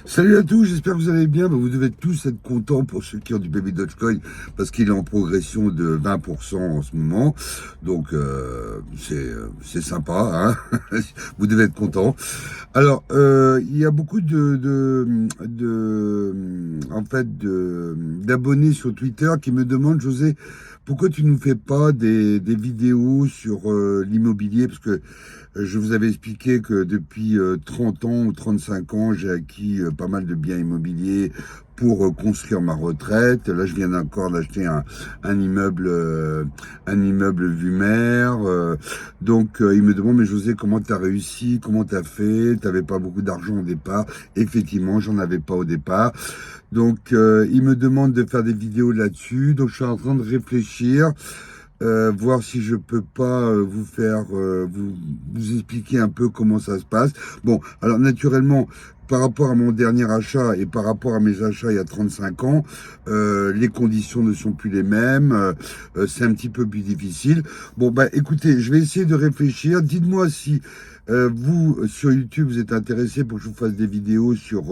Salut à tous, j'espère que vous allez bien. Vous devez tous être contents pour ceux qui ont du Baby Dogecoin parce qu'il est en progression de 20% en ce moment. Donc c'est sympa, hein. Vous devez être contents. Alors il y a beaucoup en fait d'abonnés sur Twitter qui me demandent, José, pourquoi tu nous fais pas des vidéos sur l'immobilier, parce que je vous avais expliqué que depuis 30 ans ou 35 ans, j'ai acquis pas mal de biens immobiliers pour construire ma retraite. Là, je viens encore d'acheter un immeuble vue mer. Il me demande, mais José, comment tu as réussi? Comment tu as fait? Tu n'avais pas beaucoup d'argent au départ. Effectivement, j'en avais pas au départ. Donc, il me demande de faire des vidéos là-dessus. Donc, je suis en train de réfléchir. Voir si je peux pas vous faire vous expliquer un peu comment ça se passe. Bon, alors naturellement, par rapport à mon dernier achat et par rapport à mes achats il y a 35 ans, les conditions ne sont plus les mêmes. C'est un petit peu plus difficile. Bon, bah écoutez, je vais essayer de réfléchir. Dites-moi si vous, sur YouTube, vous êtes intéressé pour que je vous fasse des vidéos sur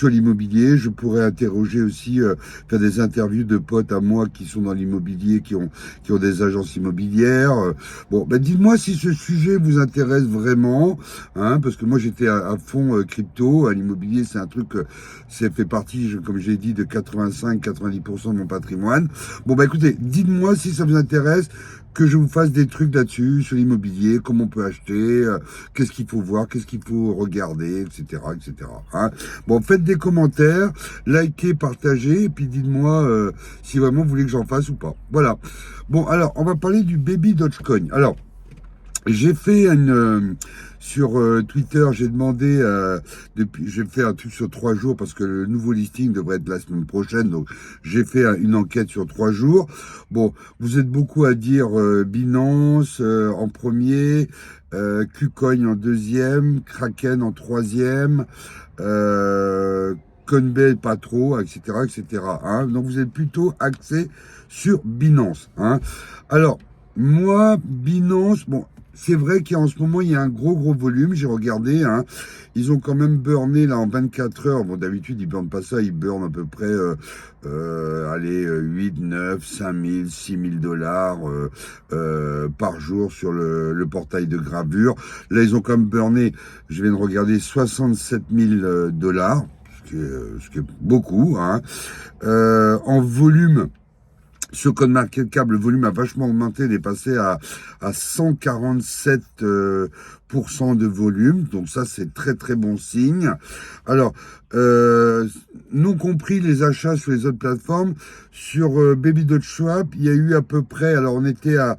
l'immobilier. Je pourrais interroger aussi, faire des interviews de potes à moi qui sont dans l'immobilier, qui ont des agences immobilières. Bon, ben dites-moi si ce sujet vous intéresse vraiment, hein, parce que moi j'étais à fond crypto, à l'immobilier, c'est un truc, c'est fait partie, comme j'ai dit, de 85-90% de mon patrimoine. Bon, bah écoutez, dites-moi si ça vous intéresse que je vous fasse des trucs là-dessus, sur l'immobilier, comment on peut acheter, qu'est-ce qu'il faut voir, qu'est-ce qu'il faut regarder, etc., etc. Hein. Bon, faites des commentaires, likez, partagez, et puis dites-moi si vraiment vous voulez que j'en fasse ou pas. Voilà. Bon, alors, on va parler du Baby Dogecoin. Alors, j'ai fait sur Twitter, j'ai demandé j'ai fait un truc sur 3 jours parce que le nouveau listing devrait être la semaine prochaine, donc j'ai fait une enquête sur 3 jours. Bon, vous êtes beaucoup à dire Binance en premier, KuCoin en deuxième, Kraken en troisième, Coinbase pas trop, etc., etc. Hein. Donc vous êtes plutôt axé sur Binance. Hein. Alors moi, Binance, bon, c'est vrai qu'en ce moment, il y a un gros volume. J'ai regardé, hein. Ils ont quand même burné, là, en 24 heures. Bon, d'habitude, ils burnent pas ça. Ils burnent à peu près, allez, 8, 9, 5 000, 6 000 dollars par jour sur le portail de gravure. Là, ils ont quand même burné, je viens de regarder, 67 000 dollars, ce qui est beaucoup, hein. En volume, sur CoinMarketCap, le volume a vachement augmenté, il est passé à 147% de volume. Donc ça, c'est très bon signe. Alors, non compris les achats sur les autres plateformes, sur Baby Dodge Swap, il y a eu à peu près, alors on était à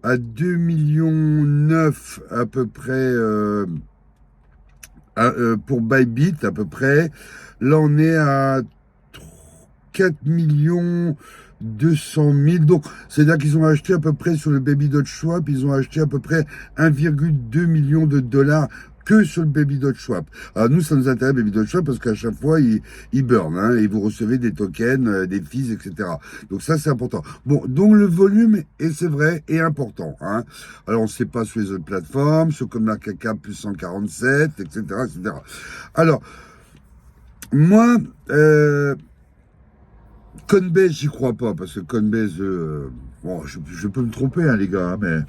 2,9 millions à peu près pour Bybit à peu près. Là, on est à 4 millions 200 000. Donc, c'est-à-dire qu'ils ont acheté à peu près sur le Baby Dodge Swap, ils ont acheté à peu près 1,2 million de dollars que sur le Baby Dodge Swap. Alors nous, ça nous intéresse Baby Dodge Swap parce qu'à chaque fois, il burn, hein, et vous recevez des tokens, des fees, etc. Donc ça, c'est important. Bon, donc le volume, et c'est vrai, est important. Hein. Alors on ne sait pas sur les autres plateformes, sur CoinMarketCap plus 147, etc., etc. Alors, moi, Coinbase, j'y crois pas, parce que Coinbase, bon, je peux me tromper, hein, les gars, hein, mais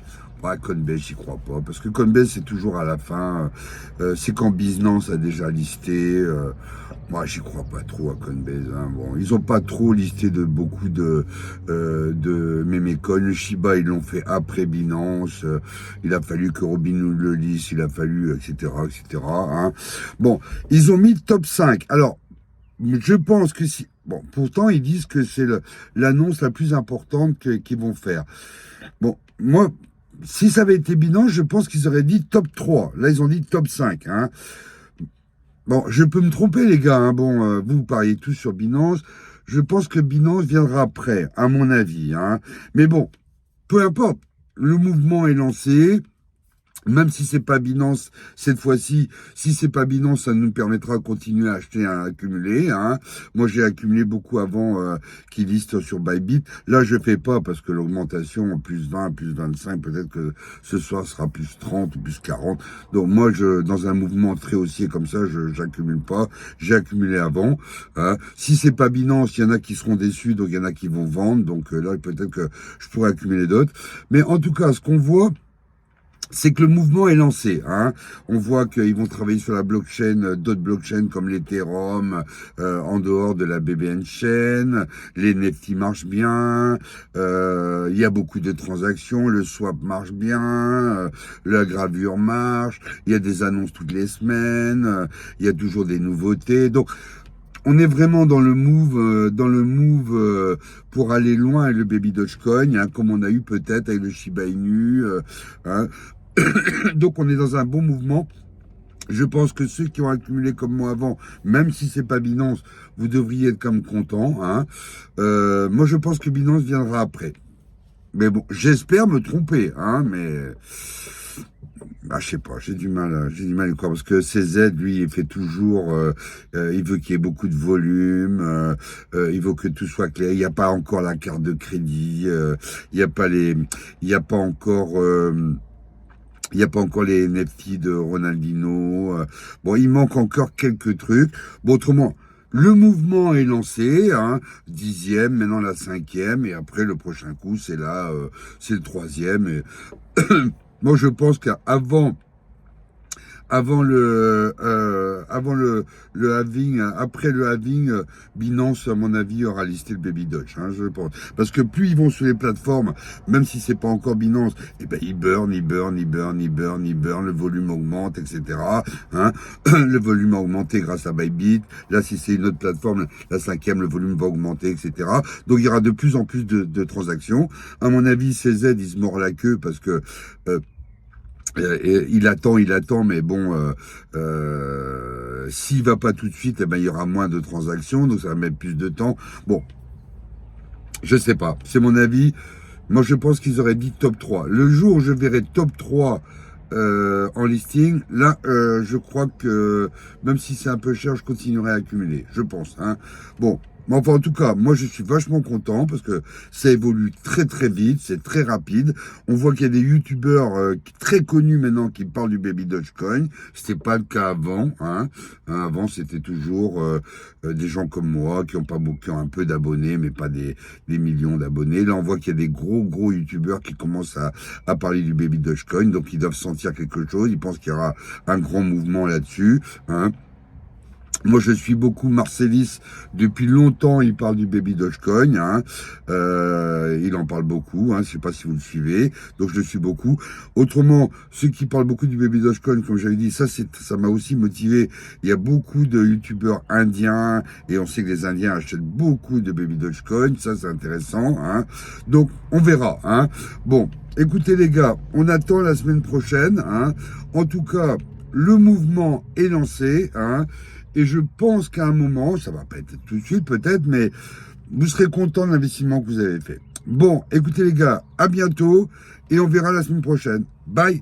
ouais, Coinbase, j'y crois pas, parce que Coinbase, c'est toujours à la fin, c'est quand Binance a déjà listé, moi, j'y crois pas trop à Coinbase, hein, bon, ils ont pas trop listé de beaucoup de mémécoins, le Shiba, ils l'ont fait après Binance, il a fallu que Robinhood le liste, il a fallu, etc., etc., hein. Bon, ils ont mis top 5, alors, je pense que si. Bon, pourtant, ils disent que c'est l'annonce la plus importante qu'ils vont faire. Bon, moi, si ça avait été Binance, je pense qu'ils auraient dit top 3. Là, ils ont dit top 5. Hein. Bon, je peux me tromper, les gars. Hein. Bon, vous pariez tous sur Binance. Je pense que Binance viendra après, à mon avis. Hein. Mais bon, peu importe. Le mouvement est lancé. Même si c'est pas Binance, cette fois-ci, si c'est pas Binance, ça nous permettra de continuer à acheter, à accumuler. Hein. Moi, j'ai accumulé beaucoup avant qu'ils listent sur Bybit. Là, je fais pas parce que l'augmentation, plus 20, plus 25, peut-être que ce soir sera plus 30 ou plus 40. Donc moi, dans un mouvement très haussier comme ça, j'accumule pas. J'ai accumulé avant. Hein. Si c'est pas Binance, il y en a qui seront déçus, donc il y en a qui vont vendre. Donc là, peut-être que je pourrais accumuler d'autres. Mais en tout cas, ce qu'on voit, c'est que le mouvement est lancé. Hein. On voit qu'ils vont travailler sur la blockchain, d'autres blockchains comme l'Ethereum, en dehors de la BBN Chain. Les NFT marchent bien. Il y a beaucoup de transactions. Le swap marche bien. La gravure marche. Il y a des annonces toutes les semaines. Il y a toujours des nouveautés. Donc, on est vraiment dans le move, pour aller loin avec le Baby Dogecoin, hein, comme on a eu peut-être avec le Shiba Inu. Hein. Donc on est dans un bon mouvement. Je pense que ceux qui ont accumulé comme moi avant, même si c'est pas Binance, vous devriez être comme contents. Hein. Moi je pense que Binance viendra après. Mais bon, j'espère me tromper, hein, mais je sais pas, j'ai du mal à y croire parce que CZ, lui, il fait toujours, il veut qu'il y ait beaucoup de volume, il veut que tout soit clair. Il n'y a pas encore la carte de crédit, il n'y a pas encore. Il n'y a pas encore les NFT de Ronaldinho. Bon, il manque encore quelques trucs. Bon, autrement, le mouvement est lancé, hein, 10e, maintenant la 5e, et après le prochain coup, c'est c'est le 3e. Et moi, je pense qu'avant le halving, après le halving, Binance, à mon avis, aura listé le Baby Doge, hein, je pense. Parce que plus ils vont sur les plateformes, même si c'est pas encore Binance, eh ben, ils burn, le volume augmente, etc., hein. Le volume a augmenté grâce à Bybit. Là, si c'est une autre plateforme, la 5e, le volume va augmenter, etc. Donc, il y aura de plus en plus de transactions. À mon avis, CZ, il se mord la queue parce que, il attend, mais bon, s'il va pas tout de suite, eh ben, il y aura moins de transactions, donc ça va mettre plus de temps. Bon, je sais pas, c'est mon avis. Moi, je pense qu'ils auraient dit top 3. Le jour où je verrai top 3 en listing, là, je crois que même si c'est un peu cher, je continuerai à accumuler, je pense. Hein. Bon, mais enfin, en tout cas, moi, je suis vachement content parce que ça évolue très très vite, c'est très rapide. On voit qu'il y a des youtubeurs très connus maintenant qui parlent du Baby Dogecoin. C'était pas le cas avant. Hein. Avant, c'était toujours des gens comme moi qui ont pas beaucoup, qui ont un peu d'abonnés, mais pas des millions d'abonnés. Là, on voit qu'il y a des gros youtubeurs qui commencent à parler du Baby Dogecoin, donc ils doivent sentir quelque chose. Ils pensent qu'il y aura un grand mouvement là-dessus. Hein. Moi, je suis beaucoup Marcellis. Depuis longtemps, il parle du Baby Dogecoin. Hein. Il en parle beaucoup. Hein. Je sais pas si vous le suivez. Donc, je le suis beaucoup. Autrement, ceux qui parlent beaucoup du Baby Dogecoin, comme j'avais dit, ça m'a aussi motivé. Il y a beaucoup de youtubeurs indiens et on sait que les Indiens achètent beaucoup de Baby Dogecoin. Ça, c'est intéressant. Hein. Donc, on verra. Hein. Bon, écoutez les gars, on attend la semaine prochaine. Hein. En tout cas, le mouvement est lancé. Hein. Et je pense qu'à un moment, ça va pas être tout de suite peut-être, mais vous serez content de l'investissement que vous avez fait. Bon, écoutez les gars, à bientôt et on verra la semaine prochaine. Bye!